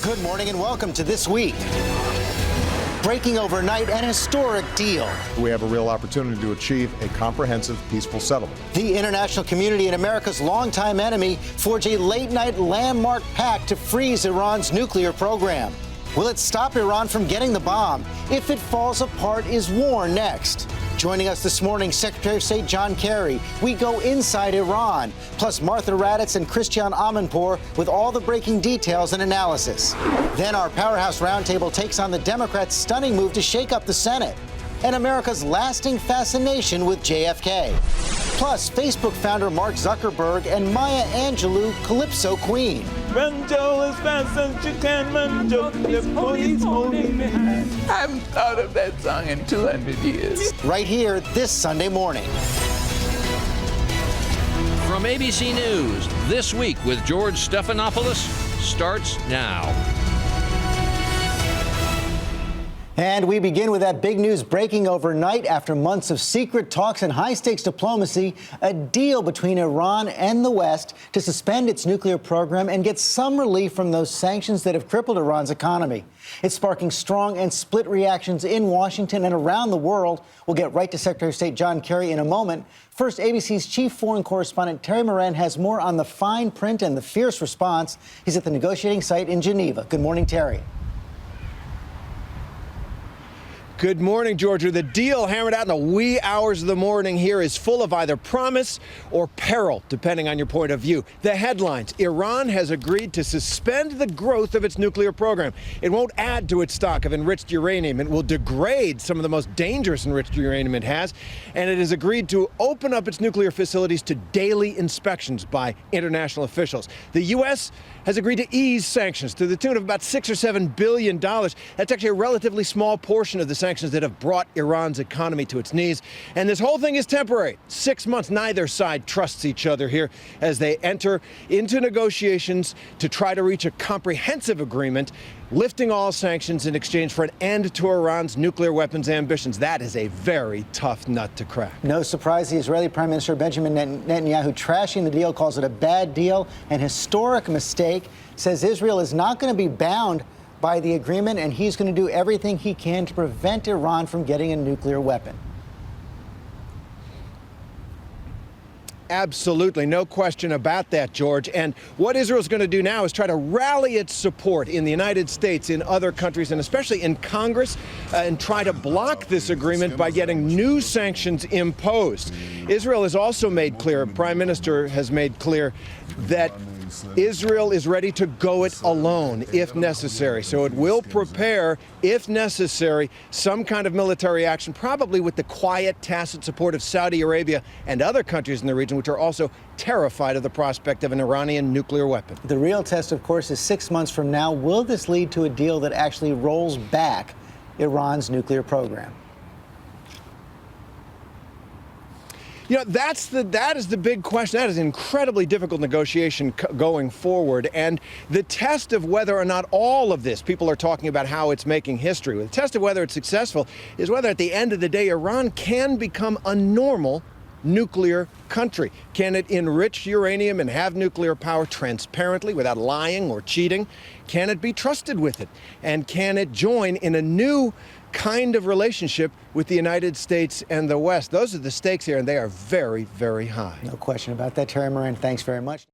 Good morning and welcome to This Week. Breaking overnight an historic deal. We have a real opportunity to achieve a comprehensive, peaceful settlement. The international community and America's longtime enemy forge a late-night landmark pact to freeze Iran's nuclear program. Will it stop Iran from getting the bomb? If it falls apart, is war next? Joining us this morning, Secretary of State John Kerry. We go inside Iran, plus Martha Raddatz and Christian Amanpour with all the breaking details and analysis. Then our Powerhouse Roundtable takes on the Democrats' stunning move to shake up the Senate and America's lasting fascination with JFK. Plus, Facebook founder Mark Zuckerberg and Maya Angelou, Calypso Queen. Manjo as fast as you can, Manjo, the police holding me high. I haven't thought of that song in 200 years. Right here this Sunday morning. From ABC News, This Week with George Stephanopoulos starts now. And we begin with that big news breaking overnight after months of secret talks and high-stakes diplomacy, a deal between Iran and the West to suspend its nuclear program and get some relief from those sanctions that have crippled Iran's economy. It's sparking strong and split reactions in Washington and around the world. We'll get right to Secretary of State John Kerry in a moment. First, ABC's chief foreign correspondent Terry Moran has more on the fine print and the fierce response. He's at the negotiating site in Geneva. Good morning, Terry. Good morning, Georgia. The deal hammered out in the wee hours of the morning here is full of either promise or peril, depending on your point of view. The headlines: Iran has agreed to suspend the growth of its nuclear program. It won't add to its stock of enriched uranium. It will degrade some of the most dangerous enriched uranium it has. And it has agreed to open up its nuclear facilities to daily inspections by international officials. The U.S. has agreed to ease sanctions to the tune of about $6 or $7 billion. That's actually a relatively small portion of the sanctions that have brought Iran's economy to its knees. And this whole thing is temporary. 6 months, neither side trusts each other here as they enter into negotiations to try to reach a comprehensive agreement, lifting all sanctions in exchange for an end to Iran's nuclear weapons ambitions. That is a very tough nut to crack. No surprise, the Israeli Prime Minister Benjamin Netanyahu trashing the deal, calls it a bad deal, an historic mistake, says Israel is not going to be bound by the agreement, and he's going to do everything he can to prevent Iran from getting a nuclear weapon. Absolutely, no question about that, George. And what Israel's going to do now is try to rally its support in the United States, in other countries, and especially in Congress, and try to block this agreement by getting new sanctions imposed. Israel has also made clear, Prime Minister has made clear, that Israel is ready to go it alone if necessary. So it will prepare, if necessary, some kind of military action, probably with the quiet, tacit support of Saudi Arabia and other countries in the region, which are also terrified of the prospect of an Iranian nuclear weapon. The real test, of course, is 6 months from now. Will this lead to a deal that actually rolls back Iran's nuclear program? You know, that is the big question. That is an incredibly difficult negotiation going forward. And the test of whether or not all of this, people are talking about how it's making history. The test of whether it's successful is whether at the end of the day, Iran can become a normal nuclear country. Can it enrich uranium and have nuclear power transparently without lying or cheating? Can it be trusted with it? And can it join in a new kind of relationship with the United States and the West? Those are the stakes here, and they are very, very high. No question about that. Terry Moran, thanks very much.